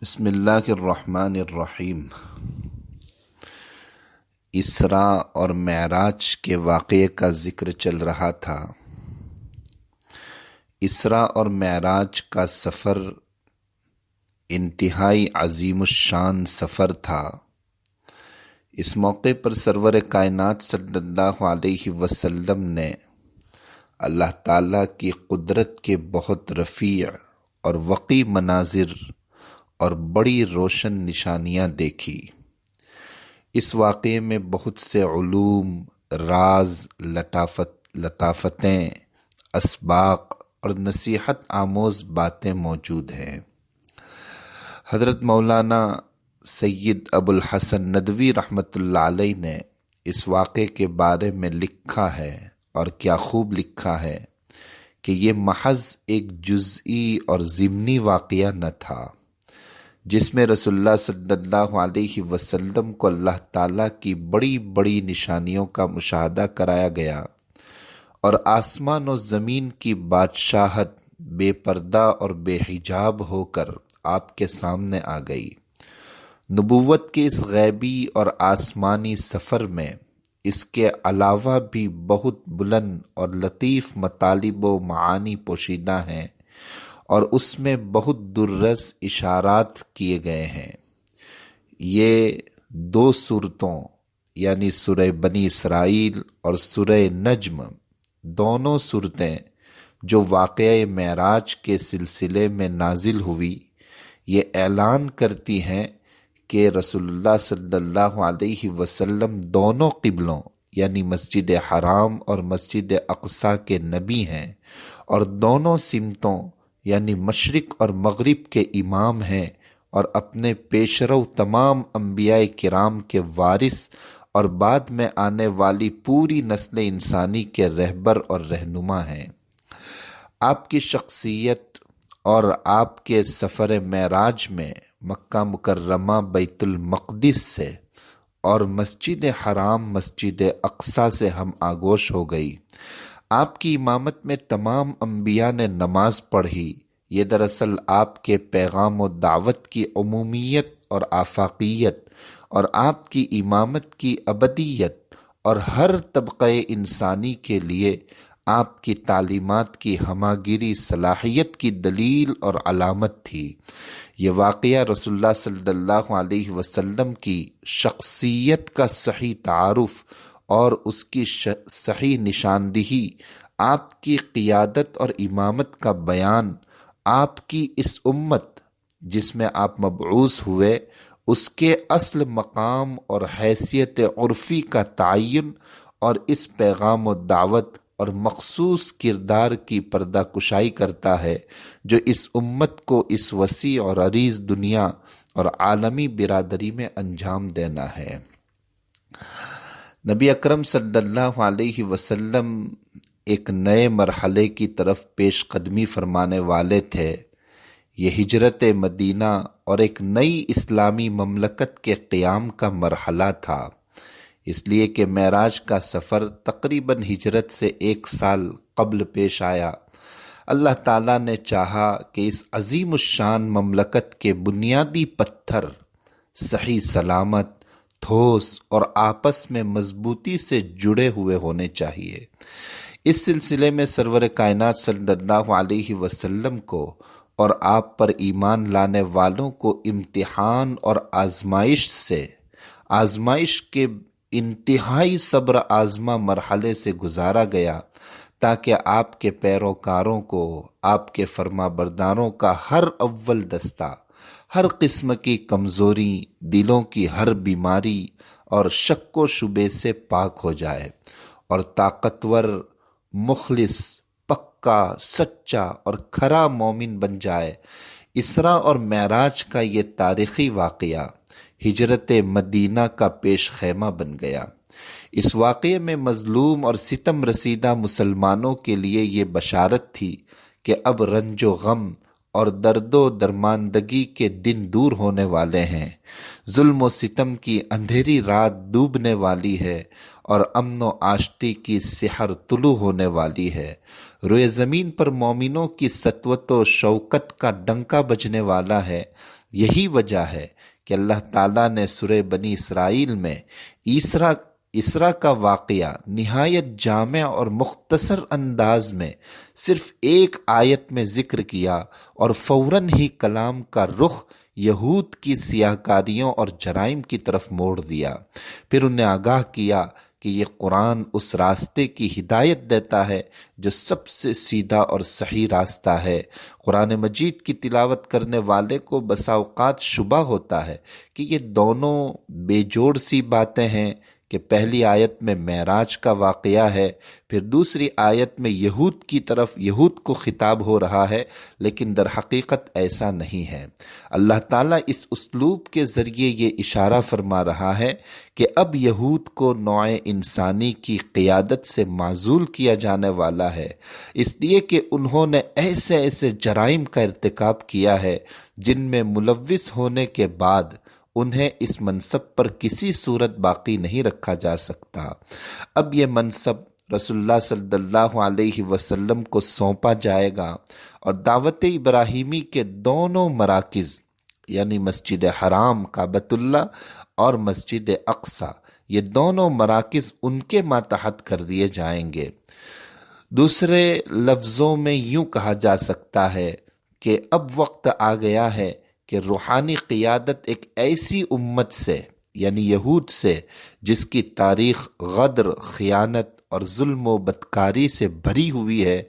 بسم اللہ الرحمن الرحیم۔ اسراء اور معراج کے واقعے کا ذکر چل رہا تھا۔ اسراء اور معراج کا سفر انتہائی عظیم الشان سفر تھا۔ اس موقع پر سرور کائنات صلی اللہ علیہ وسلم نے اللہ تعالیٰ کی قدرت کے بہت رفیع اور وقی مناظر اور بڑی روشن نشانیاں دیکھی۔ اس واقعے میں بہت سے علوم، راز، لطافتیں، اسباق اور نصیحت آموز باتیں موجود ہیں۔ حضرت مولانا سید ابو الحسن ندوی رحمۃ اللہ علیہ نے اس واقعے کے بارے میں لکھا ہے، اور کیا خوب لکھا ہے کہ یہ محض ایک جزئی اور ضمنی واقعہ نہ تھا، جس میں رسول اللہ صلی اللہ علیہ وسلم کو اللہ تعالیٰ کی بڑی بڑی نشانیوں کا مشاہدہ کرایا گیا، اور آسمان و زمین کی بادشاہت بے پردہ اور بے حجاب ہو کر آپ کے سامنے آ گئی۔ نبوت کے اس غیبی اور آسمانی سفر میں اس کے علاوہ بھی بہت بلند اور لطیف مطالب و معانی پوشیدہ ہیں، اور اس میں بہت دررس اشارات کیے گئے ہیں۔ یہ دو صورتوں یعنی سورہ بنی اسرائیل اور سورہ نجم، دونوں صورتیں جو واقعہ معراج کے سلسلے میں نازل ہوئی، یہ اعلان کرتی ہیں کہ رسول اللہ صلی اللہ علیہ وسلم دونوں قبلوں یعنی مسجد حرام اور مسجد اقصیٰ کے نبی ہیں، اور دونوں سمتوں یعنی مشرق اور مغرب کے امام ہیں، اور اپنے پیشرو تمام انبیاء کرام کے وارث اور بعد میں آنے والی پوری نسل انسانی کے رہبر اور رہنما ہیں۔ آپ کی شخصیت اور آپ کے سفر معراج میں مکہ مکرمہ بیت المقدس سے اور مسجد حرام مسجد اقصیٰ سے ہم آگوش ہو گئی۔ آپ کی امامت میں تمام انبیاء نے نماز پڑھی۔ یہ دراصل آپ کے پیغام و دعوت کی عمومیت اور آفاقیت، اور آپ کی امامت کی ابدیت اور ہر طبقہ انسانی کے لیے آپ کی تعلیمات کی ہماگیری صلاحیت کی دلیل اور علامت تھی۔ یہ واقعہ رسول اللہ صلی اللہ علیہ وسلم کی شخصیت کا صحیح تعارف اور اس کی صحیح نشاندہی، آپ کی قیادت اور امامت کا بیان، آپ کی اس امت جس میں آپ مبعوث ہوئے اس کے اصل مقام اور حیثیت عرفی کا تعین، اور اس پیغام و دعوت اور مخصوص کردار کی پردہ کشائی کرتا ہے جو اس امت کو اس وسیع اور عریض دنیا اور عالمی برادری میں انجام دینا ہے۔ نبی اکرم صلی اللہ علیہ وسلم ایک نئے مرحلے کی طرف پیش قدمی فرمانے والے تھے۔ یہ ہجرت مدینہ اور ایک نئی اسلامی مملکت کے قیام کا مرحلہ تھا، اس لیے کہ معراج کا سفر تقریباً ہجرت سے 1 سال قبل پیش آیا۔ اللہ تعالیٰ نے چاہا کہ اس عظیم الشان مملکت کے بنیادی پتھر صحیح سلامت، ٹھوس اور آپس میں مضبوطی سے جڑے ہوئے ہونے چاہیے۔ اس سلسلے میں سرور کائنات صلی اللہ علیہ وسلم کو اور آپ پر ایمان لانے والوں کو امتحان اور آزمائش کے انتہائی صبر آزما مرحلے سے گزارا گیا، تاکہ آپ کے پیروکاروں کو، آپ کے فرما برداروں کا ہر اول دستہ، ہر قسم کی کمزوری، دلوں کی ہر بیماری اور شک و شبے سے پاک ہو جائے، اور طاقتور، مخلص، پکا، سچا اور کھرا مومن بن جائے۔ اسراء اور معراج کا یہ تاریخی واقعہ ہجرت مدینہ کا پیش خیمہ بن گیا۔ اس واقعے میں مظلوم اور ستم رسیدہ مسلمانوں کے لیے یہ بشارت تھی کہ اب رنج و غم اور درد و درماندگی کے دن دور ہونے والے ہیں، ظلم و ستم کی اندھیری رات ڈوبنے والی ہے، اور امن و آشتی کی سحر طلوع ہونے والی ہے۔ روئے زمین پر مومنوں کی سطوت و شوکت کا ڈنکا بجنے والا ہے، یہی وجہ ہے کہ اللہ تعالیٰ نے سورہ بنی اسرائیل میں اسرا کا واقعہ نہایت جامع اور مختصر انداز میں صرف ایک آیت میں ذکر کیا اور فوراً ہی کلام کا رخ یہود کی سیاہکاریوں اور جرائم کی طرف موڑ دیا۔ پھر انہیں آگاہ کیا کہ یہ قرآن اس راستے کی ہدایت دیتا ہے جو سب سے سیدھا اور صحیح راستہ ہے۔ قرآن مجید کی تلاوت کرنے والے کو بسا اوقات شبہ ہوتا ہے کہ یہ دونوں بے جوڑ سی باتیں ہیں کہ پہلی آیت میں معراج کا واقعہ ہے، پھر دوسری آیت میں یہود کو خطاب ہو رہا ہے، لیکن در حقیقت ایسا نہیں ہے۔ اللہ تعالیٰ اس اسلوب کے ذریعے یہ اشارہ فرما رہا ہے کہ اب یہود کو نوع انسانی کی قیادت سے معزول کیا جانے والا ہے، اس لیے کہ انہوں نے ایسے جرائم کا ارتکاب کیا ہے جن میں ملوث ہونے کے بعد انہیں اس منصب پر کسی صورت باقی نہیں رکھا جا سکتا۔ اب یہ منصب رسول اللہ صلی اللہ علیہ وسلم کو سونپا جائے گا اور دعوت ابراہیمی کے دونوں مراکز یعنی مسجد حرام کعبۃ اللہ اور مسجد اقصی، یہ دونوں مراکز ان کے ماتحت کر دیے جائیں گے۔ دوسرے لفظوں میں یوں کہا جا سکتا ہے کہ اب وقت آ گیا ہے کہ روحانی قیادت ایک ایسی امت سے یعنی یہود سے جس کی تاریخ غدر، خیانت اور ظلم و بدکاری سے بھری ہوئی ہے،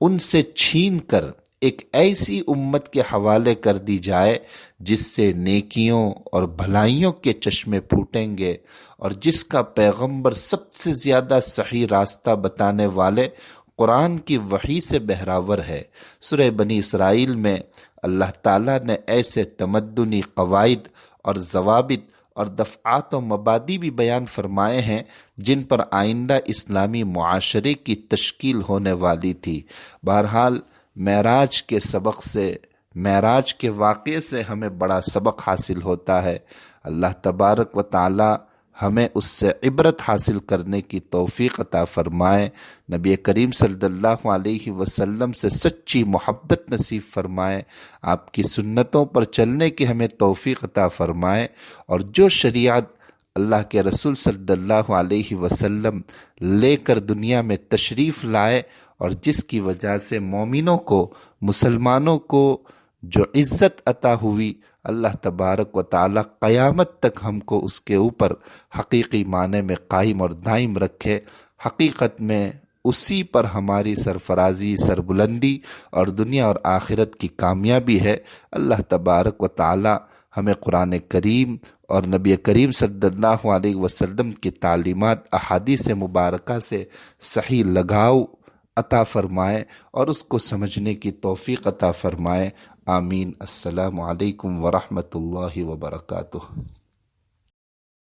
ان سے چھین کر ایک ایسی امت کے حوالے کر دی جائے جس سے نیکیوں اور بھلائیوں کے چشمے پھوٹیں گے اور جس کا پیغمبر سب سے زیادہ صحیح راستہ بتانے والے قرآن کی وحی سے بہراور ہے۔ سورہ بنی اسرائیل میں اللہ تعالیٰ نے ایسے تمدنی قواعد اور ضوابط اور دفعات و مبادی بھی بیان فرمائے ہیں جن پر آئندہ اسلامی معاشرے کی تشکیل ہونے والی تھی۔ بہرحال معراج کے واقعے سے ہمیں بڑا سبق حاصل ہوتا ہے۔ اللہ تبارک و تعالی ہمیں اس سے عبرت حاصل کرنے کی توفیق عطا فرمائے، نبی کریم صلی اللہ علیہ وسلم سے سچی محبت نصیب فرمائے، آپ کی سنتوں پر چلنے کی ہمیں توفیق عطا فرمائے، اور جو شریعت اللہ کے رسول صلی اللہ علیہ وسلم لے کر دنیا میں تشریف لائے اور جس کی وجہ سے مومنوں کو، مسلمانوں کو جو عزت عطا ہوئی، اللہ تبارک و تعالی قیامت تک ہم کو اس کے اوپر حقیقی معنی میں قائم اور دائم رکھے۔ حقیقت میں اسی پر ہماری سرفرازی، سربلندی اور دنیا اور آخرت کی کامیابی ہے۔ اللہ تبارک و تعالی ہمیں قرآن کریم اور نبی کریم صلی اللہ علیہ وسلم کی تعلیمات، احادیث مبارکہ سے صحیح لگاؤ عطا فرمائے اور اس کو سمجھنے کی توفیق عطا فرمائے۔ آمین۔ السلام علیکم ورحمۃ اللہ وبرکاتہ۔